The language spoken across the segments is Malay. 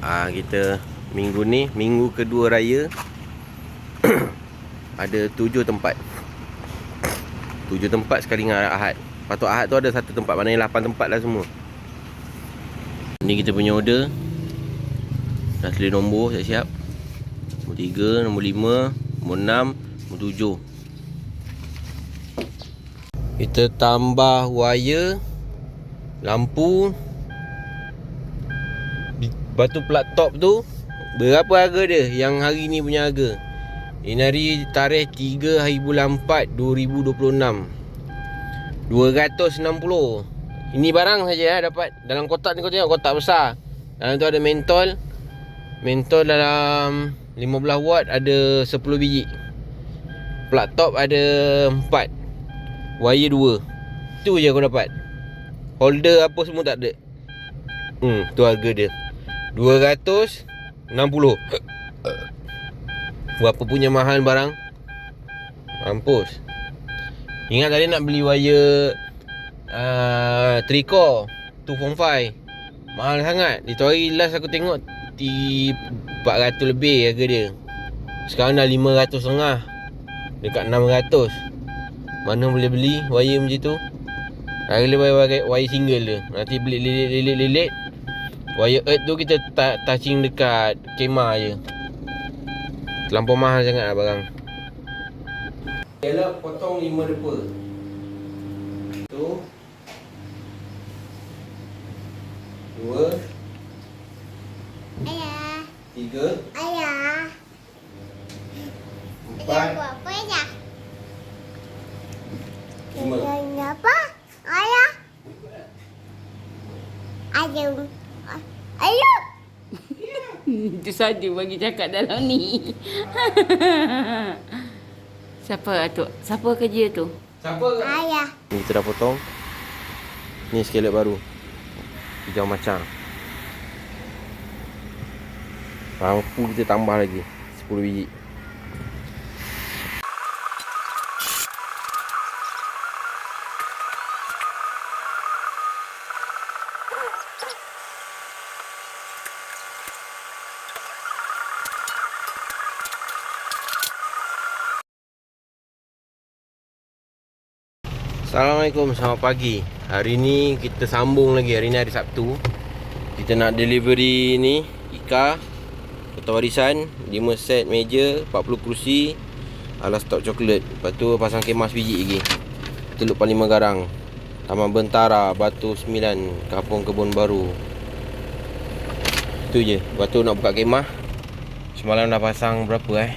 Kita minggu ni, minggu kedua raya. Ada 7 tempat. 7 tempat sekali dengan Ahad. Patut Ahad tu ada 1 tempat, maknanya 8 tempat lah semua. Ni kita punya order. Dah tulis nombor, siap-siap. Nombor 3, nombor 5, nombor 6, nombor 7. Kita tambah wire, lampu. Batu plat top tu berapa harga dia? Yang hari ni punya harga. Ini hari tarikh 3 hari bulan 4 2026. 260. Ini barang saja dapat. Dalam kotak ni kau tengok, kotak besar. Dalam tu ada mentol. Mentol dalam 15 watt ada 10 biji. Plat top ada 4. Wire 2. Tu je kau dapat. Holder apa semua tak ada. Tu harga dia 260. Berapa punya mahal barang. Mampus. Ingat tadi nak beli wire 3 core 2.5. Mahal sangat. Itu hari last aku tengok 400 lebih harga dia. Sekarang dah 500 setengah, dekat 600. Mana boleh beli wire macam tu? Harga wire single dia. Nanti beli lilit. Wire earth tu kita touching dekat kemah je. Terlampau mahal sangat lah barang. Yalah, potong 5 depa. Tu 2. Ayah. 3. Ayah. 4. Buat apa ya? 5. Apa? Ayah. Ayah. Ayah. Itu saja bagi cakap dalam ni. Siapa tu? Siapa kerja tu? Siapa? Ayah. Ni kita dah potong. Ni skelet baru. Hijau macam. Lampu kita tambah lagi 10 biji. Assalamualaikum, selamat pagi. Hari ni kita sambung lagi. Hari ni hari Sabtu. Kita nak delivery ni Ika Kota Warisan 5 set meja, 40 kerusi, ala stok coklat. Lepas tu pasang kemas biji lagi. Teluk Panglima Garang, Taman Bentara, Batu 9, Kampung Kebun Baru. Itu je. Lepas tu nak buka kemah. Semalam dah pasang berapa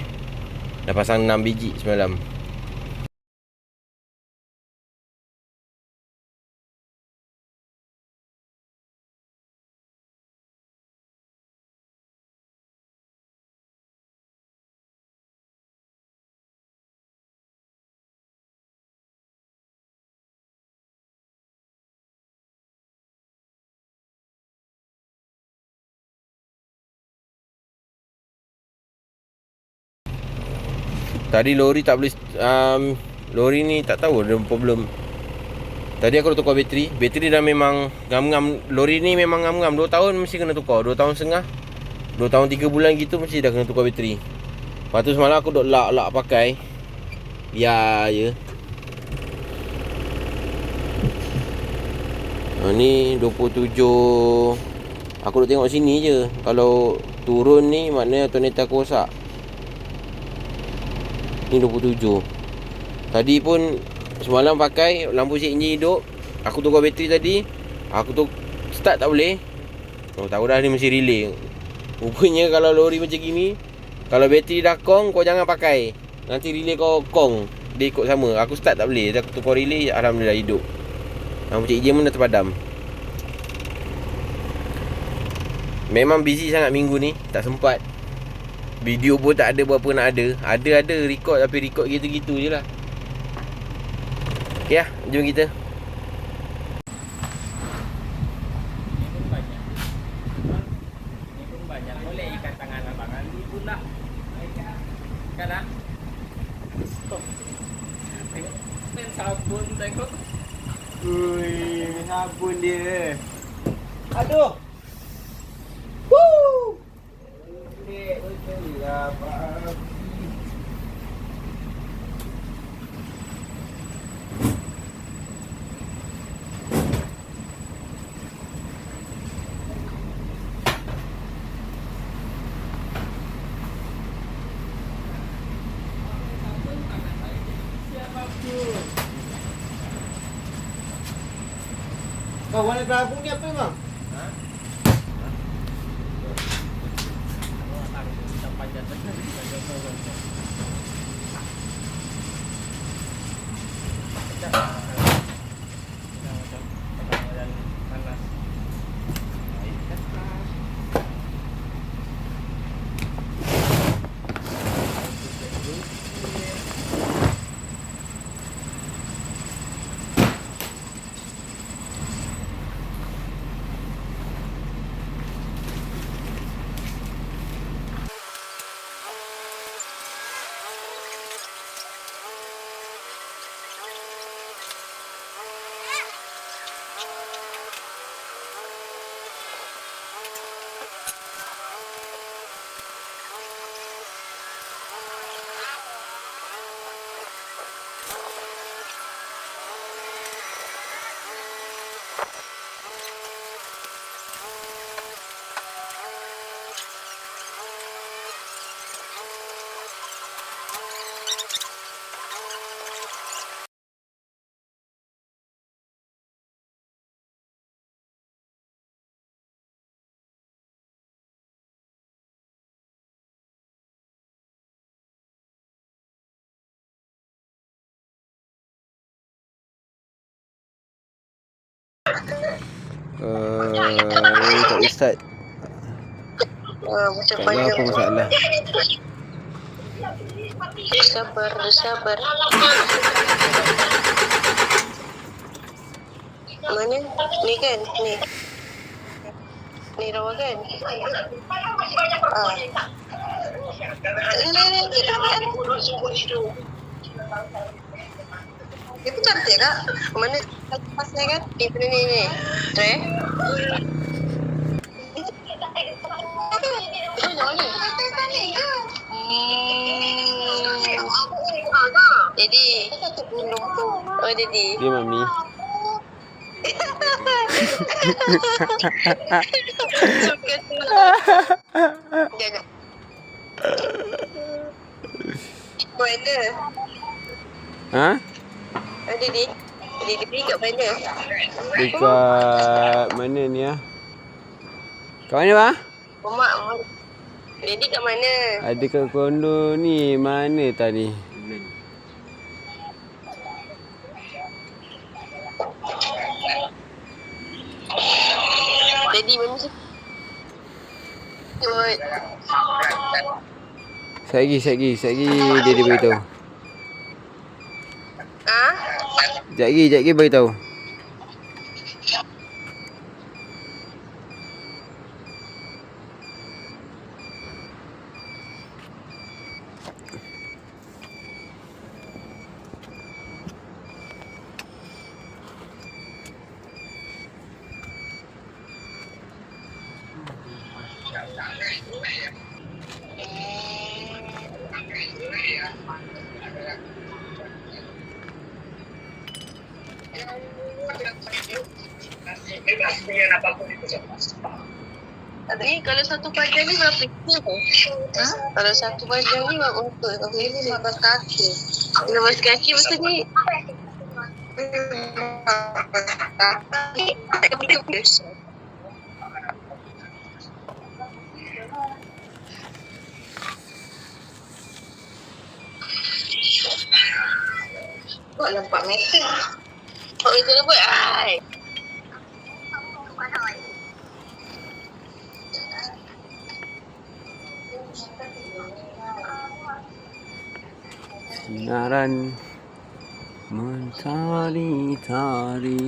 Dah pasang 6 biji semalam. Tadi lori tak boleh lori ni tak tahu ada problem. Tadi aku dah tukar bateri. Bateri dah memang ngam-ngam. Lori ni memang ngam-ngam. 2 tahun mesti kena tukar. 2 tahun setengah, 2 tahun 3 bulan gitu mesti dah kena tukar bateri. Lepas tu semalam aku duk lak pakai. Biar je. Ni 27. Aku duk tengok sini je. Kalau turun ni maknanya alternator aku rosak. Ni 27. Tadi pun semalam pakai lampu set enjin hidup. Aku tukar bateri tadi. Aku tu start tak boleh. Tahu dah ni mesti relay. Rupanya kalau lori macam gini, kalau bateri dah kong, kau jangan pakai. Nanti relay kau kong, dia ikut sama. Aku start tak boleh. Aku tukar relay, alhamdulillah hidup. Lampu set enjin pun dah terpadam. Memang busy sangat minggu ni. Tak sempat. Video pun tak ada berapa nak ada. Ada record, tapi record gitu-gitu je lah. Ya, jom kita. Ni pun banyak. Boleh ikat tangan abang. Ni pula. Kan lah. Stop. Tengok. Main sabun tengok. Ui, sabun dia. Aduh. Woo. Oh, warna kelabu ni apa bang? Ha? Kita panjat panas. Tak boleh start. Macam Tak tahu apa masalah. Sabar. Mana? Ni kan? Ni rawa kan? Dia pun cantik kak. Mana pasnya kan? Ni. Try. Daddy. Oh Daddy. Dia mami. Suka tu. Jangan. Mana? Ha? Daddy. Daddy kat mana? Dekat mana ni ah? Kat mana bang? Mak. Daddy kat mana? Ada kat kondo ni. Mana tadi? Daddy mami sikit. Sekejap lagi dia beritahu. Ah? Sekejap lagi beritahu. Ni kalau satu panjang ni berapa kilo? Ha? Kalau satu panjang ni berapa untuk? Kalau ini 15 kaki. 15 kaki maksudnya tak boleh bus. Buat 4 meter. 4 meter dah buat. Ai. Sinaran mentari-tari.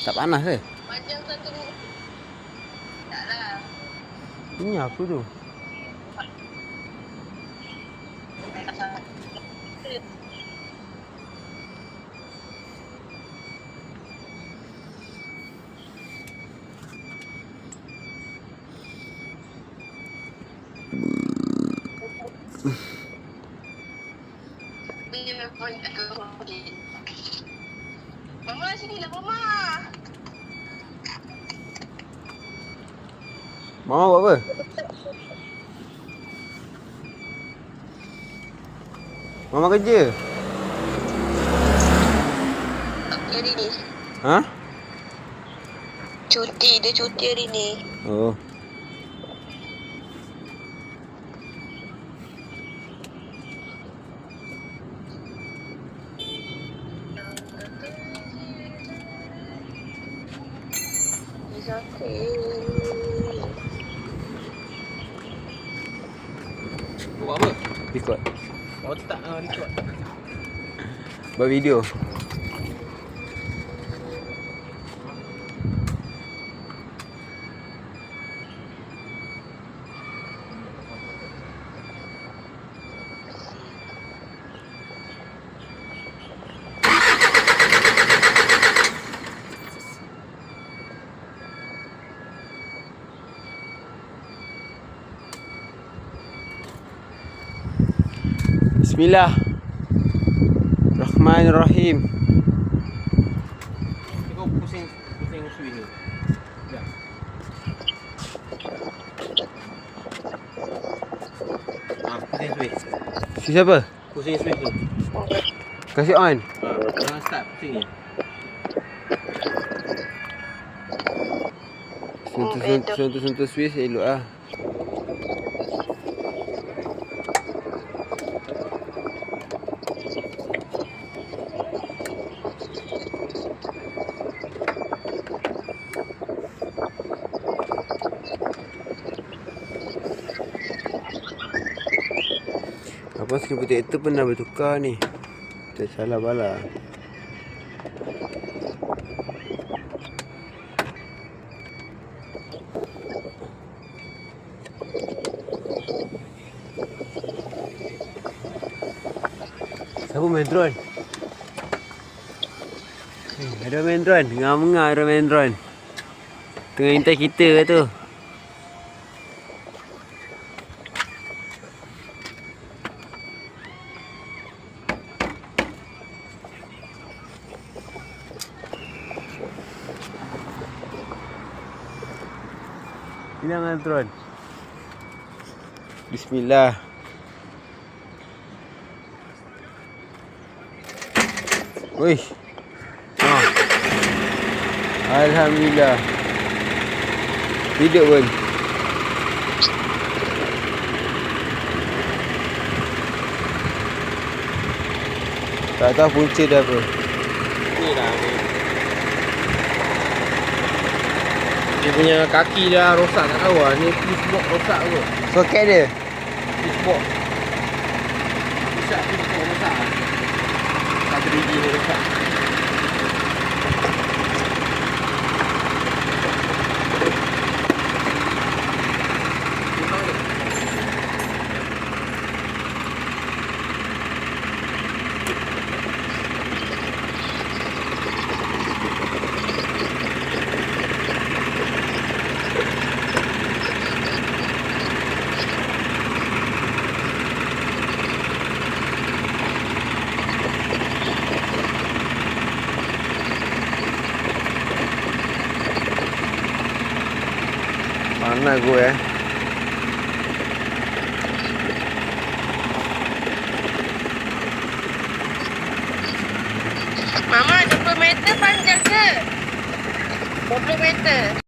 Tak panas ke? Panjang satu. Taklah. Ini apa tu? Mama sini lah Mama. Mama buat apa? Mama kerja. hari ni. Ha? Dia cuti hari ni. Oh. Buat apa? Record. Oh tak record. Buat video. Bismillah. Rahmanirrahim. Kau pusing swing ni. Dah. Pusing swing. Si siapa? Pusing swing tu. Kasih on. Jangan start pusing ni. Sentuh Swiss elok lah. Abang screen protector pernah bertukar ni. Tak salah bala. Siapa main drone? Ada main drone. Ngah-ngah ada main drone. Tengah intai kita tu. Hilang drone. Bismillah. Wih. Alhamdulillah. Hidup pun. Tak tahu punca dia apa. Ni lah. Dia punya kaki dah rosak tak tahu lah. Ni fuse box rosak kot. Soket dia. Fuse box. Rosak tu betul rosak lah. Satu biji ni rosak. Mana gue Mama 20 meter panjang ke? 20 meter.